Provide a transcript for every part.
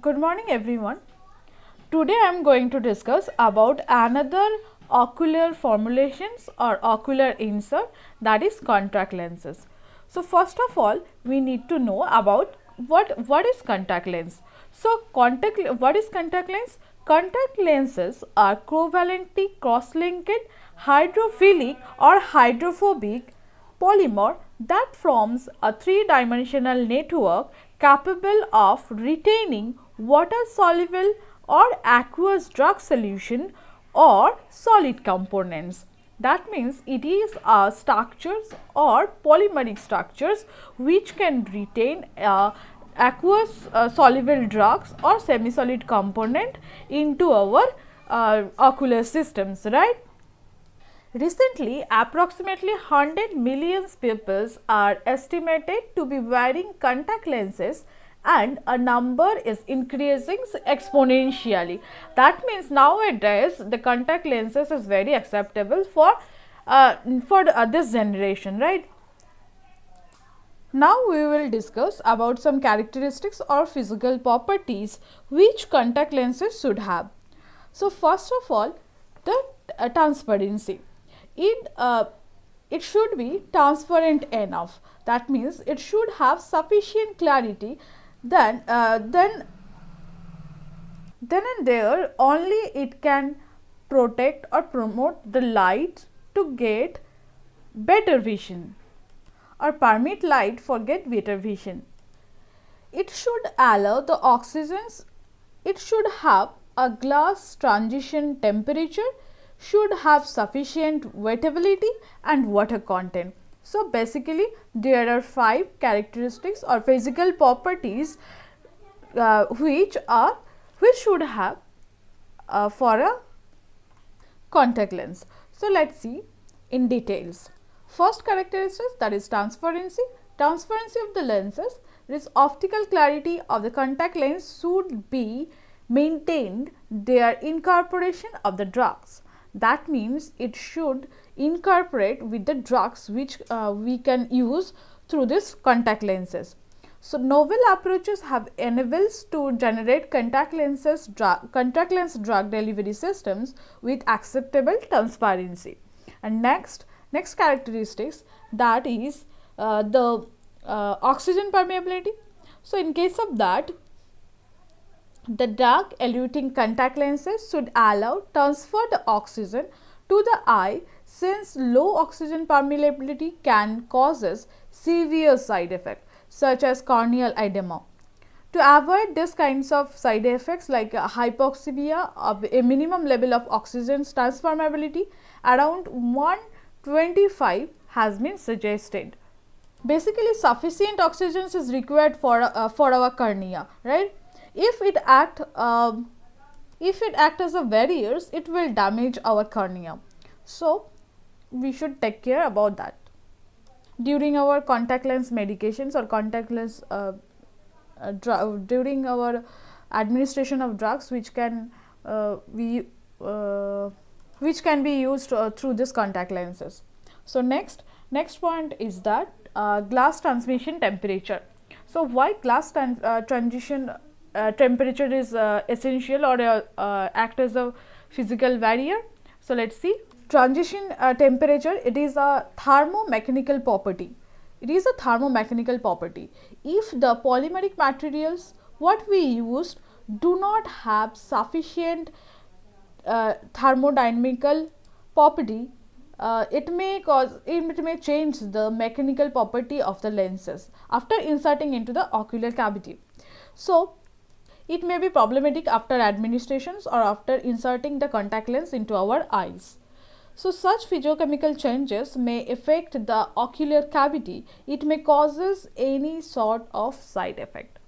Good morning everyone. Today I am going to discuss about another ocular formulations or ocular insert, that is contact lenses. So first of all we need to know about what is contact lens. So what is contact lens? Contact lenses are covalently cross-linked hydrophilic or hydrophobic polymer that forms a three-dimensional network capable of retaining water-soluble or aqueous drug solution or solid components. That means it is structures or polymeric structures which can retain aqueous soluble drugs or semi-solid component into our ocular systems, right? Recently, approximately 100 million people are estimated to be wearing contact lenses and a number is increasing exponentially. That means nowadays the contact lenses is very acceptable for this generation, right? Now we will discuss about some characteristics or physical properties which contact lenses should have. So first of all, the transparency. It should be transparent enough. That means it should have sufficient clarity. Then and there only it can protect or promote the light to get better vision or permit light for get better vision. It should allow the oxygens. It should have a glass transition temperature, should have sufficient wettability and water content. So basically there are 5 characteristics or physical properties which should have for a contact lens. So let's see in details. First characteristics, that is transparency. Transparency of the lenses. This optical clarity of the contact lens should be maintained their incorporation of the drugs. That means it should incorporate with the drugs which we can use through this contact lenses. So novel approaches have enables to generate contact lens drug delivery systems with acceptable transparency. And next characteristics, that is the oxygen permeability. So in case of that, the dark eluting contact lenses should allow transfer the oxygen to the eye, since low oxygen permeability can causes severe side effects such as corneal edema. To avoid these kinds of side effects like hypoxemia, a minimum level of oxygen transpermeability around 125 has been suggested. Basically sufficient oxygen is required for our cornea, right? If it act as a barriers, it will damage our cornea. So we should take care about that during our contact lens medications or contact lens during our administration of drugs which can be used through this contact lenses. So next point is that glass transmission temperature. So why glass transition temperature is essential or act as a physical barrier? So let's see. Transition temperature, it is a thermomechanical property. It is a thermomechanical property. If the polymeric materials what we used do not have sufficient thermodynamical property, it may change the mechanical property of the lenses after inserting into the ocular cavity. So it may be problematic after administrations or after inserting the contact lens into our eyes. So such physiochemical changes may affect the ocular cavity. It may causes any sort of side effect.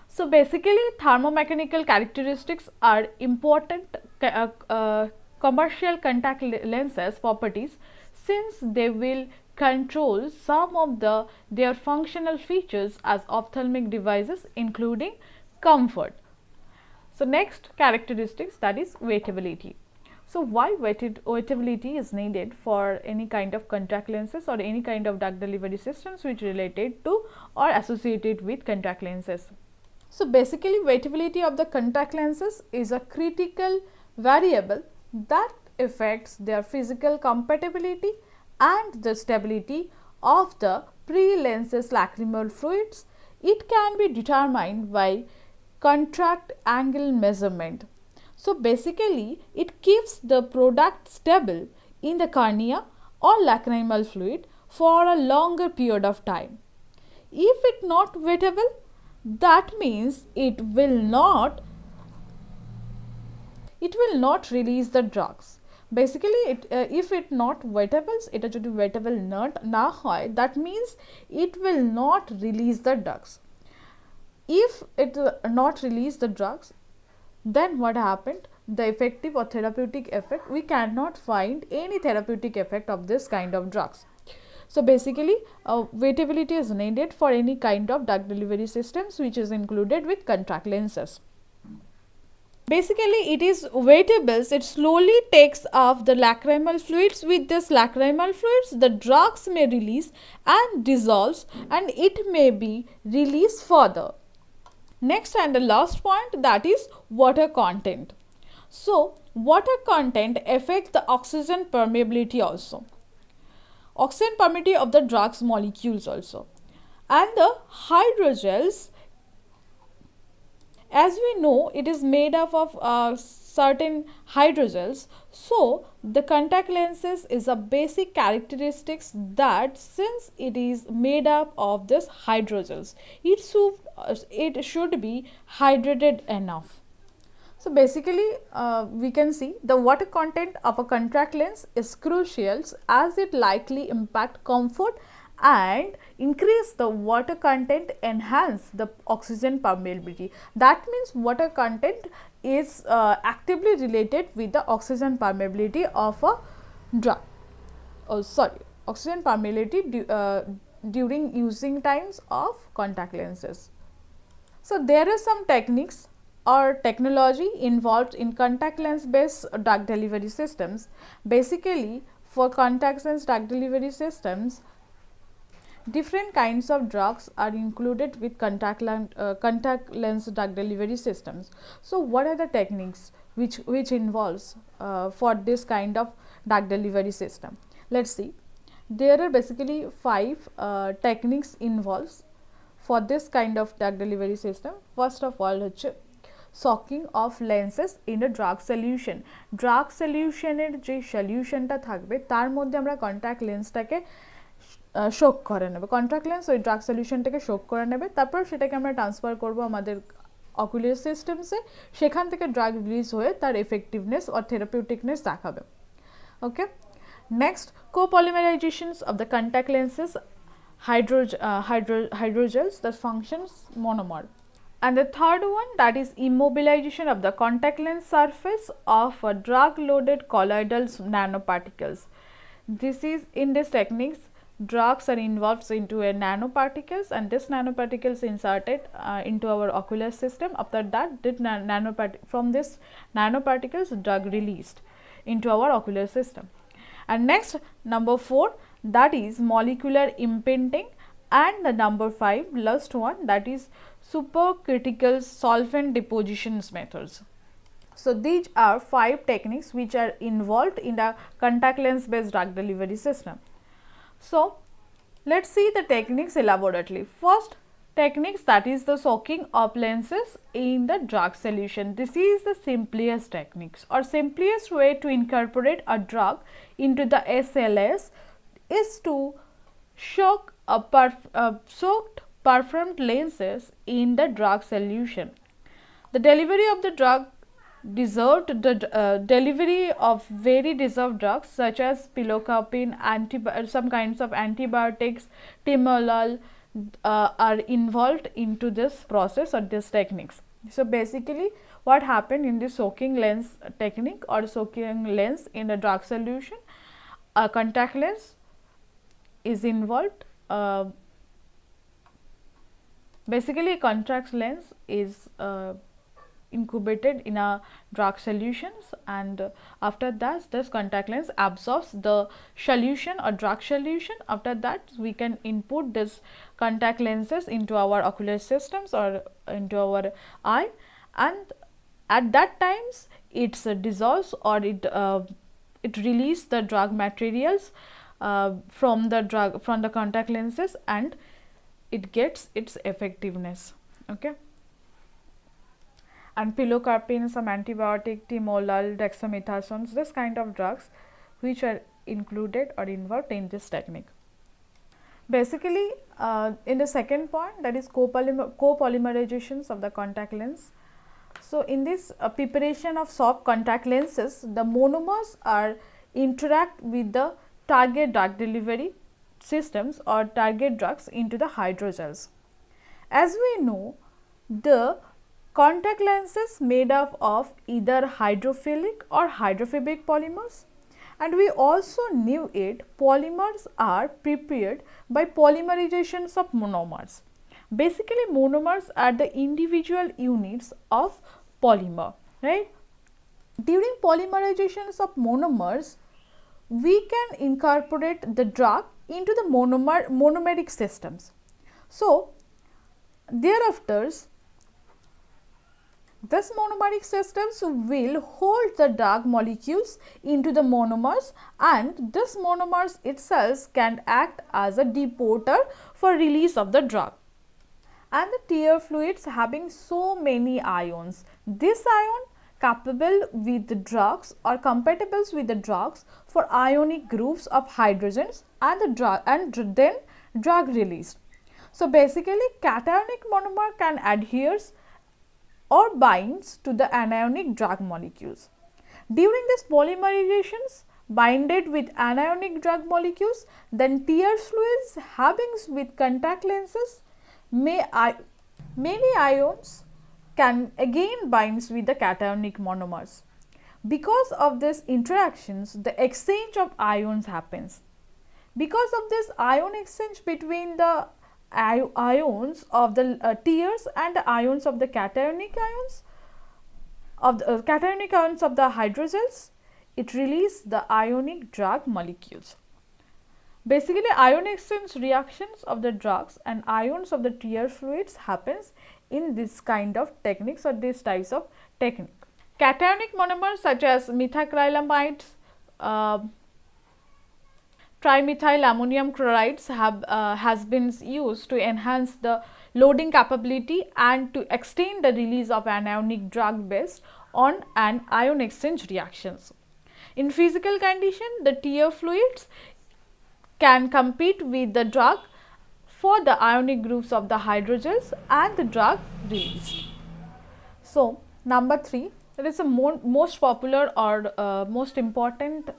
So basically thermomechanical characteristics are important commercial contact lenses properties, since they will control some of their functional features as ophthalmic devices, including comfort. So next characteristics, that is wettability. So why wettability is needed for any kind of contact lenses or any kind of drug delivery systems which related to or associated with contact lenses? So basically, wettability of the contact lenses is a critical variable that affects their physical compatibility and the stability of the pre-lenses lacrimal fluids. It can be determined by contract angle measurement. So basically, it keeps the product stable in the cornea or lacrimal fluid for a longer period of time. If it not wettable, that means it will not release the drugs. Basically, if it not wettable, এটা যদি wettable না হয়, that means it will not release the drugs. If it not release the drugs, then what happened? The effective or therapeutic effect, we cannot find any therapeutic effect of this kind of drugs. So basically, wettability is needed for any kind of drug delivery systems which is included with contact lenses. Basically, it is wettables. It slowly takes off the lacrimal fluids. With this lacrimal fluids, the drugs may release and dissolves, and it may be released further. Next and the last point, that is water content. So water content affects the oxygen permeability also. Oxygen permeability of the drugs molecules also, and the hydrogels, as we know, it is made up of certain hydrogels. So the contact lenses is a basic characteristics that since it is made up of this hydrogels, it should be hydrated enough. So basically, we can see the water content of a contact lens is crucial as it likely impact comfort and increase the water content, enhance the oxygen permeability. That means water content is actively related with the oxygen permeability of a drug. Oxygen permeability during using times of contact lenses. So there are some techniques or technology involved in contact lens based drug delivery systems. Basically, for contact lens drug delivery systems, different kinds of drugs are included with contact lens drug delivery systems. So what are the techniques which involves for this kind of drug delivery system? Let's see. There are basically 5 techniques involved for this kind of drug delivery system. First of all, soaking of lenses in a drug solution. Drug solution এর যে সলিউশনটা থাকবে তার মধ্যে আমরা contact লেন্সটাকে শোক করে নেব। কন্টাক্ট লেন্স ওই ড্রাগ সলিউশনটাকে শোক করে নেবে, তারপর সেটাকে আমরা ট্রান্সফার করব আমাদের অকুলার সিস্টেমসে, সেখান থেকে ড্রাগ রিলিজ হয়ে তার এফেক্টিভনেস or থেরাপিউটিকনেস দেখাবে। Okay, next copolymerizations of the contact lenses hydrogels that functions monomer. And the third one, that is immobilization of the contact lens surface of drug loaded colloidal nanoparticles. This is in this techniques, drugs are involved into a nanoparticles, and this nanoparticles inserted into our ocular system. After that, from this nanoparticles drug released into our ocular system. And next, number 4, that is molecular imprinting, and the number 5, last one, that is supercritical solvent depositions methods. So these are 5 techniques which are involved in the contact lens based drug delivery system. So let's see the techniques elaborately. First techniques, that is the soaking of lenses in the drug solution. This is the simplest techniques or simplest way to incorporate a drug into the SCLS is to soak soaked performed lenses in the drug solution. The delivery of the drug delivery of very deserved drugs such as pilocarpine, some kinds of antibiotics, timolol are involved into this process or these techniques. So basically, what happened in the soaking lens technique or soaking lens in the drug solution, a contact lens is involved. Basically, contact lens is incubated in a drug solutions, and after that this contact lens absorbs the solution or drug solution. After that we can input this contact lenses into our ocular systems or into our eye, and at that times it dissolves or it releases the drug materials from the contact lenses, and it gets its effectiveness. Okay. And pilocarpine, some antibiotic, timolol, dexamethasone, this kind of drugs which are included or involved in this technique. Basically, in the second point, that is copolymerizations of the contact lens. So, in this preparation of soft contact lenses, the monomers are interact with the target drug delivery systems or target drugs into the hydrogels. As we know, the contact lenses made up of either hydrophilic or hydrophobic polymers, and we also knew polymers are prepared by polymerizations of monomers. Basically, monomers are the individual units of polymer, right? During polymerizations of monomers, we can incorporate the drug into the monomeric systems. So, thereafter, this monomeric systems will hold the drug molecules into the monomers, and this monomers itself can act as a deporter for release of the drug. And the tear fluids having so many ions, this ion capable with the drugs or compatible with the drugs for ionic groups of hydrogens and the drug and then drug released. So, basically cationic monomer can adhere or binds to the anionic drug molecules. During this polymerizations binded with anionic drug molecules, then tear fluids having with contact lenses many ions can again binds with the cationic monomers. Because of these interactions, the exchange of ions happens. Because of this ion exchange between the ions of the tears and the ions of the cationic ions of the hydrogels, it releases the ionic drug molecules. Basically, ion exchange reactions of the drugs and ions of the tear fluids happens in this kind of techniques or these types of technique. Cationic monomers such as methacrylamides, trimethyl ammonium chlorides has been used to enhance the loading capability and to extend the release of anionic drug based on an ion exchange reactions. In physical condition, the tear fluids can compete with the drug for the ionic groups of the hydrogels and the drug released. So, number 3, that is the most popular or most important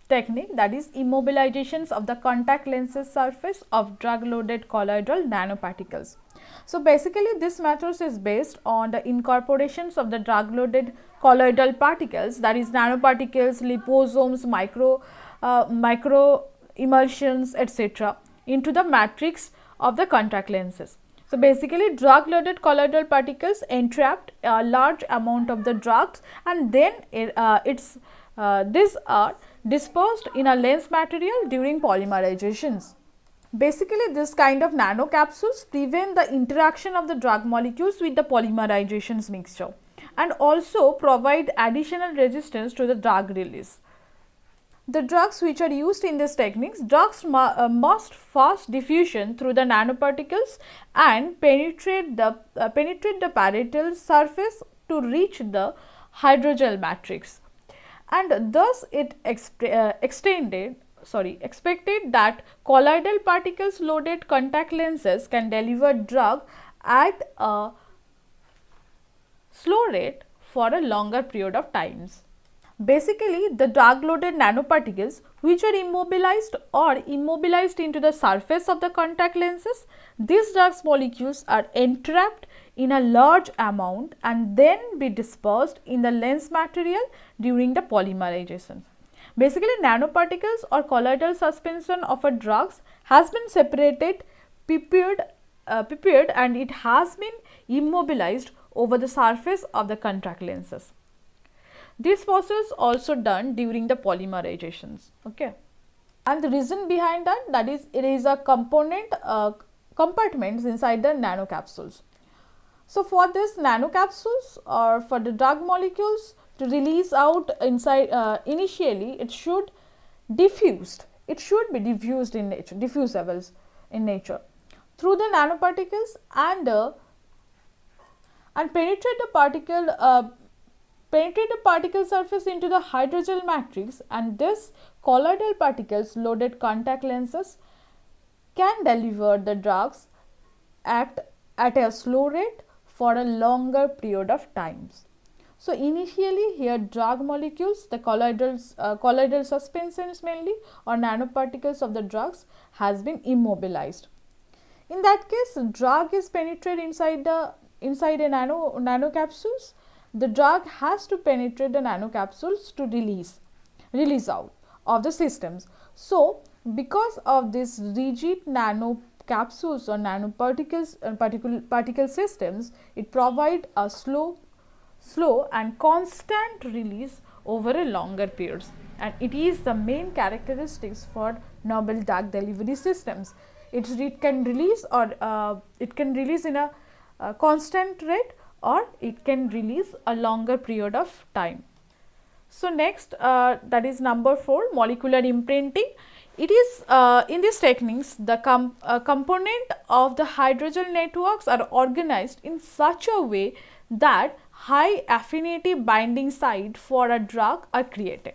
technique, that is immobilizations of the contact lenses surface of drug loaded colloidal nanoparticles. So, basically this method is based on the incorporations of the drug loaded colloidal particles, that is nanoparticles, liposomes, micro emulsions, etc. into the matrix of the contact lenses. So, basically drug loaded colloidal particles entrap a large amount of the drugs, and then these are dispersed in a lens material during polymerizations. Basically, this kind of nanocapsules prevent the interaction of the drug molecules with the polymerizations mixture and also provide additional resistance to the drug release. The drugs which are used in this techniques, drugs must fast diffusion through the nanoparticles and penetrate the parietal surface to reach the hydrogel matrix, and thus it expected that colloidal particles loaded contact lenses can deliver drug at a slow rate for a longer period of times. Basically, the drug loaded nanoparticles which are immobilized into the surface of the contact lenses, these drug molecules are entrapped in a large amount and then be dispersed in the lens material during the polymerization. Basically, nanoparticles or colloidal suspension of a drugs has been separated, prepared and it has been immobilized over the surface of the contact lenses. This process also done during the polymerizations. Okay, and the reason behind that is it is a compartments inside the nanocapsules. So for this nanocapsules or for the drug molecules to release out inside, initially it should diffused. It should be diffused in nature, diffusables in nature through the nanoparticles and penetrate the particle surface into the hydrogel matrix, and this colloidal particles loaded contact lenses can deliver the drugs at a slow rate for a longer period of times. So initially here drug molecules, the colloidal suspensions mainly or nanoparticles of the drugs has been immobilized. In that case, drug is penetrated inside a nanocapsules. The drug has to penetrate the nanocapsules to release out of the systems. So because of this rigid nanocapsules or nanoparticles particle systems, it provide a slow and constant release over a longer periods, and it is the main characteristics for novel drug delivery systems. It can release or it can release in a constant rate, or it can release a longer period of time. So next, that is number 4, molecular imprinting. It is in these techniques the component of the hydrogel networks are organized in such a way that high affinity binding site for a drug are created.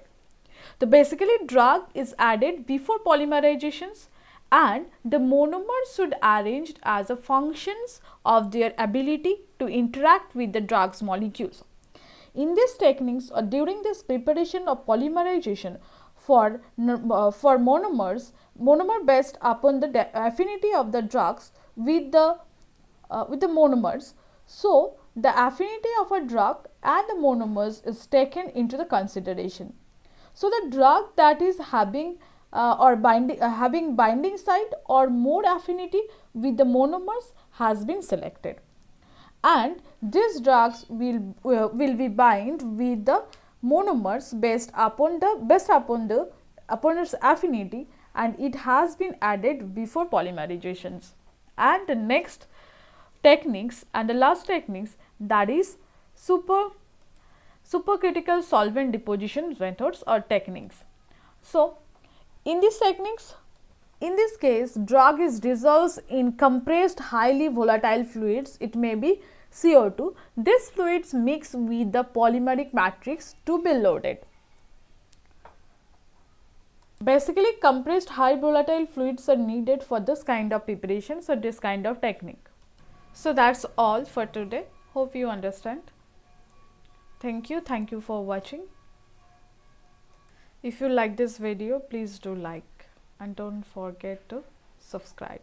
The basically drug is added before polymerizations, and the monomers should arranged as a functions of their ability to interact with the drug's molecules. In these techniques or during this preparation of polymerization for monomers based upon the affinity of the drugs with the monomers. So the affinity of a drug and the monomers is taken into the consideration. So the drug that is having binding site or more affinity with the monomers has been selected, and these drugs will be bind with the monomers based upon its affinity, and it has been added before polymerizations. And the next techniques and the last techniques, that is supercritical solvent deposition methods or techniques. So in these techniques, in this case drug is dissolved in compressed highly volatile fluids. It may be CO2. These fluids mix with the polymeric matrix to be loaded. Basically compressed high volatile fluids are needed for this kind of preparation, so this kind of technique. So that's all for today. Hope you understand. Thank you for watching. If you like this video, please do like and don't forget to subscribe.